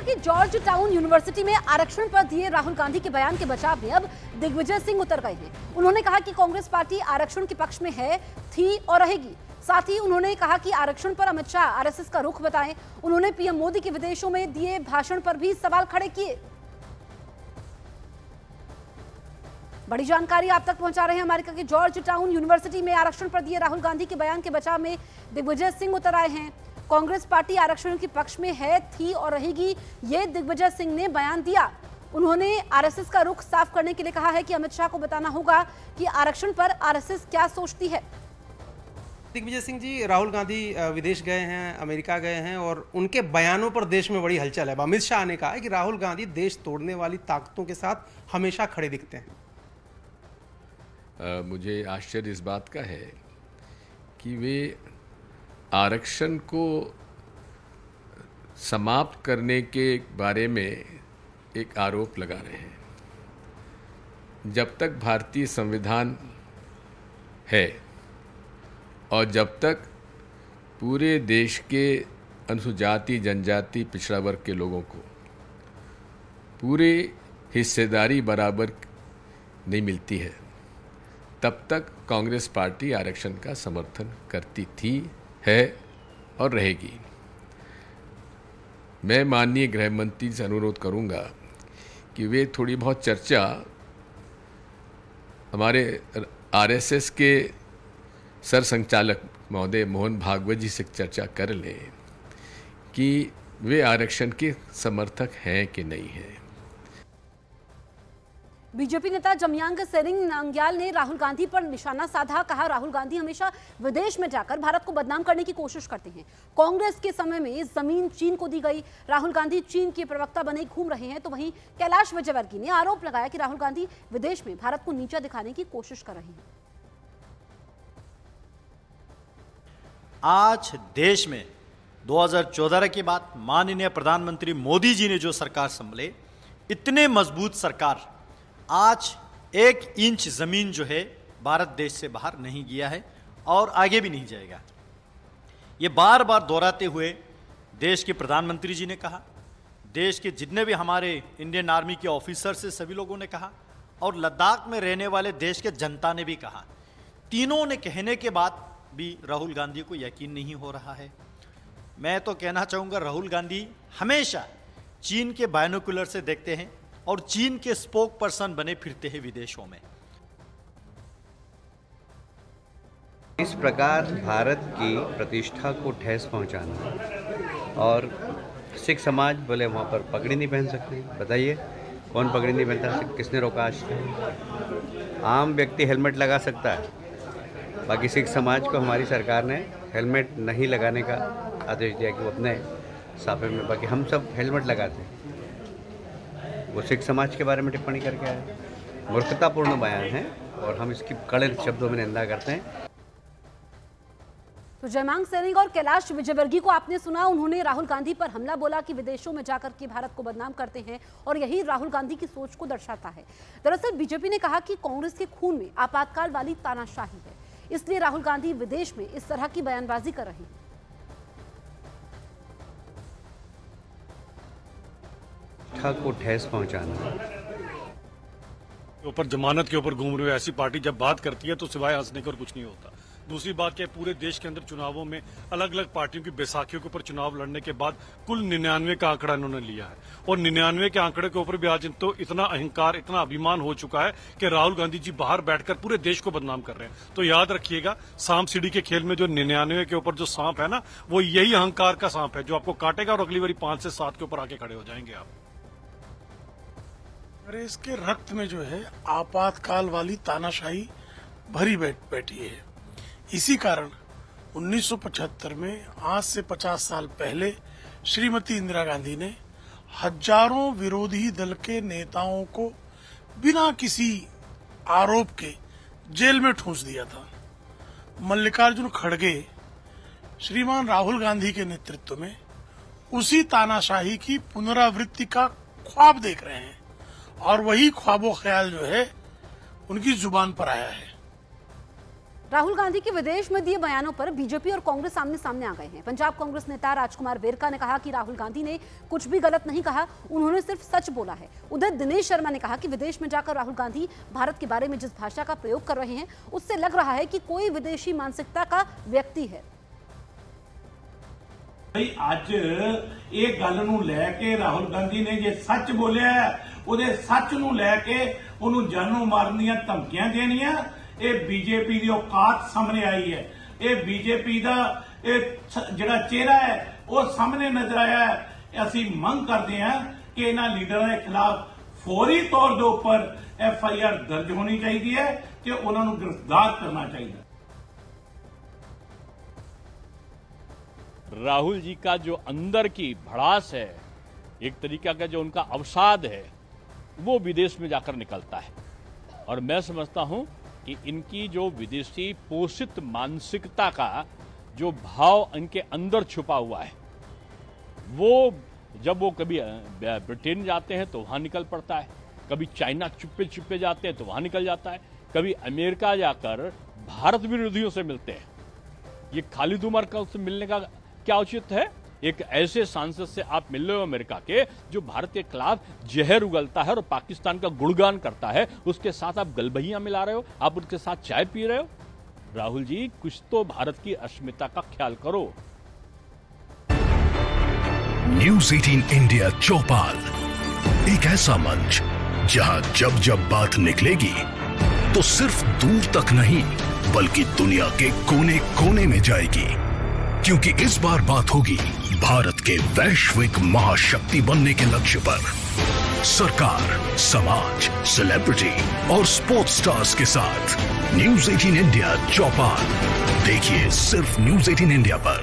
की George town university में आरक्षण पर दिए राहुल गांधी के बयान के बचाव में अब दिग्विजय सिंह उतर गए हैं। उन्होंने कहा कि कांग्रेस पार्टी आरक्षण के पक्ष में है, थी और रहेगी। साथ ही उन्होंने कहा कि आरक्षण पर अमित शाह आरएसएस का रुख बताएं। उन्होंने पीएम मोदी के विदेशों में दिए भाषण पर भी सवाल खड़े किए। बड़ी जानकारी आप तक पहुंचा रहे हैं अमेरिका के जॉर्ज टाउन यूनिवर्सिटी में आरक्षण पर दिए राहुल गांधी के बयान के बचाव में दिग्विजय सिंह उतर आए हैं। कांग्रेस पार्टी आरक्षण के पक्ष में है, थी और रहेगी, ये दिग्विजय सिंह ने बयान दिया। उन्होंने आरएसएस का रुख साफ करने के लिए कहा है कि अमित शाह को बताना होगा कि आरक्षण पर आरएसएस क्या सोचती है। दिग्विजय सिंह जी, राहुल गांधी विदेश गए हैं, अमेरिका गए हैं और उनके बयानों पर देश में बड़ी हलचल है। अमित शाह ने कहा है कि राहुल गांधी देश तोड़ने वाली ताकतों के साथ हमेशा खड़े दिखते हैं। मुझे आश्चर्य इस बात का है कि वे आरक्षण को समाप्त करने के बारे में एक आरोप लगा रहे हैं। जब तक भारतीय संविधान है और जब तक पूरे देश के अनुसूचित जनजाति पिछड़ा वर्ग के लोगों को पूरी हिस्सेदारी बराबर नहीं मिलती है, तब तक कांग्रेस पार्टी आरक्षण का समर्थन करती थी, है और रहेगी। मैं माननीय गृह मंत्री से अनुरोध करूंगा कि वे थोड़ी बहुत चर्चा हमारे आरएसएस के सरसंघचालक महोदय मोहन भागवत जी से चर्चा कर लें कि वे आरक्षण के समर्थक हैं कि नहीं हैं। बीजेपी नेता जमयांग सेरिंग नांग्याल ने राहुल गांधी पर निशाना साधा। कहा, राहुल गांधी हमेशा विदेश में जाकर भारत को बदनाम करने की कोशिश करते हैं। कांग्रेस के समय में जमीन चीन को दी गई, राहुल गांधी चीन के प्रवक्ता बने घूम रहे हैं। तो वहीं कैलाश विजयवर्गीय ने आरोप लगाया कि राहुल गांधी विदेश में भारत को नीचा दिखाने की कोशिश कर रहे हैं। आज देश में 2014 के बाद माननीय प्रधानमंत्री मोदी जी ने जो सरकार संभाले, इतने मजबूत सरकार आज 1 इंच जमीन जो है भारत देश से बाहर नहीं गया है और आगे भी नहीं जाएगा। ये बार बार दोहराते हुए देश के प्रधानमंत्री जी ने कहा, देश के जितने भी हमारे इंडियन आर्मी के ऑफिसर से सभी लोगों ने कहा और लद्दाख में रहने वाले देश के जनता ने भी कहा। तीनों ने कहने के बाद भी राहुल गांधी को यकीन नहीं हो रहा है। मैं तो कहना चाहूँगा, राहुल गांधी हमेशा चीन के बायनोकुलर से देखते हैं और चीन के स्पोक पर्सन बने फिरते हैं विदेशों में। इस प्रकार भारत की प्रतिष्ठा को ठेस पहुंचाना, और सिख समाज बोले वहाँ पर पगड़ी नहीं पहन सकते। बताइए कौन पगड़ी नहीं पहनता, किसने रोका आज तक? आम व्यक्ति हेलमेट लगा सकता है, बाकी सिख समाज को हमारी सरकार ने हेलमेट नहीं लगाने का आदेश दिया कि वो अपने साफे में, बाकी हम सब हेलमेट लगाते हैं। वो सिख समाज के बारे में टिप्पणी करके आए, मूर्खतापूर्ण बयान है और हम इसकी कड़े शब्दों में निंदा करते हैं। तो जयमांग सेरिंग और कैलाश विजयवर्गीय को आपने सुना। उन्होंने राहुल गांधी पर हमला बोला कि विदेशों में जाकर के भारत को बदनाम करते हैं और यही राहुल गांधी की सोच को दर्शाता है। दरअसल बीजेपी ने कहा कि कांग्रेस के खून में आपातकाल वाली तानाशाही है, इसलिए राहुल गांधी विदेश में इस तरह की बयानबाजी कर रहे हैं। को ठेस पहुंचाना, ऊपर जमानत के ऊपर घूम रहे हो, ऐसी पार्टी जब बात करती है तो सिवाय हंसने के और कुछ नहीं होता। दूसरी बात क्या है, पूरे देश के अंदर चुनावों में अलग अलग पार्टियों की बैसाखियों के ऊपर चुनाव लड़ने के बाद कुल 99 का आंकड़ा इन्होंने लिया है और 99 के आंकड़े के ऊपर भी आज तो इतना अहंकार, इतना अभिमान हो चुका है कि राहुल गांधी जी बाहर बैठकर पूरे देश को बदनाम कर रहे हैं। तो याद रखिएगा, सांप सीढ़ी के खेल में जो 99 के ऊपर जो सांप है ना, वो यही अहंकार का सांप है जो आपको काटेगा और अगली बारी 5 से 7 के ऊपर आके खड़े हो जाएंगे आप। अरे इसके रक्त में जो है आपातकाल वाली तानाशाही भरी बैठी है। इसी कारण 1975 में, आज से 50 साल पहले, श्रीमती इंदिरा गांधी ने हजारों विरोधी दल के नेताओं को बिना किसी आरोप के जेल में ठूंस दिया था। मल्लिकार्जुन खड़गे श्रीमान राहुल गांधी के नेतृत्व में उसी तानाशाही की पुनरावृत्ति का ख्वाब देख रहे हैं और वही ख्वाबो ख्याल जो है उनकी जुबान पर आया है। राहुल गांधी के विदेश में दिए बयानों पर बीजेपी और कांग्रेस आमने सामने आ गए हैं। पंजाब कांग्रेस नेता राजकुमार वेरका ने कहा कि राहुल गांधी ने कुछ भी गलत नहीं कहा, उन्होंने सिर्फ सच बोला है। उधर दिनेश शर्मा ने कहा कि विदेश में जाकर राहुल गांधी भारत के बारे में जिस भाषा का प्रयोग कर रहे हैं उससे लग रहा है कि कोई विदेशी मानसिकता का व्यक्ति है। ਅੱਜ ਇਹ ਗੱਲ ਨੂੰ ਲੈ ਕੇ ਰਾਹੁਲ ਗਾਂਧੀ ਨੇ ਜੇ ਸੱਚ ਬੋਲਿਆ ਉਹਦੇ ਸੱਚ ਨੂੰ ਲੈ ਕੇ ਉਹਨੂੰ ਜਾਨੋਂ ਮਾਰਨ ਦੀਆਂ ਧਮਕੀਆਂ ਦੇਣੀਆਂ, ਇਹ ਬੀਜੇਪੀ ਦੀ ਔਕਾਤ ਸਾਹਮਣੇ ਆਈ ਹੈ। ਇਹ ਬੀਜੇਪੀ ਦਾ ਇਹ ਜਿਹੜਾ ਚਿਹਰਾ ਹੈ ਉਹ ਸਾਹਮਣੇ ਨਜ਼ਰ ਆਇਆ ਹੈ। ਅਸੀਂ ਮੰਗ ਕਰਦੇ ਹਾਂ ਕਿ ਇਹਨਾਂ ਲੀਡਰਾਂ ਦੇ ਖਿਲਾਫ ਫੌਰੀ ਤੌਰ ਦੇ ਉੱਪਰ FIR ਦਰਜ ਹੋਣੀ ਚਾਹੀਦੀ ਹੈ ਤੇ ਉਹਨਾਂ ਨੂੰ ਗ੍ਰਿਫਤਾਰ ਕਰਨਾ ਚਾਹੀਦਾ। राहुल जी का जो अंदर की भड़ास है, एक तरीका का जो उनका अवसाद है, वो विदेश में जाकर निकलता है। और मैं समझता हूं कि इनकी जो विदेशी पोषित मानसिकता का जो भाव इनके अंदर छुपा हुआ है, वो जब वो कभी ब्रिटेन जाते हैं तो वहां निकल पड़ता है, कभी चाइना चुप्पे चुप्पे जाते हैं तो वहां निकल जाता है, कभी अमेरिका जाकर भारत विरोधियों से मिलते हैं। ये खालिद उमर का उससे मिलने का क्या उचित है? एक ऐसे सांसद से आप मिल रहे हो अमेरिका के, जो भारत के खिलाफ जहर उगलता है और पाकिस्तान का गुणगान करता है, उसके साथ आप गलबहियां मिला रहे हो, आप उनके साथ चाय पी रहे हो। राहुल जी, कुछ तो भारत की अस्मिता का ख्याल करो। न्यूज़ 18 इंडिया चौपाल, एक ऐसा मंच जहां जब जब बात निकलेगी तो सिर्फ दूर तक नहीं बल्कि दुनिया के कोने कोने में जाएगी, क्योंकि इस बार बात होगी भारत के वैश्विक महाशक्ति बनने के लक्ष्य पर। सरकार, समाज, सेलिब्रिटी और स्पोर्ट्स स्टार्स के साथ न्यूज़ 18 इंडिया चौपाल देखिए सिर्फ न्यूज़ 18 इंडिया पर।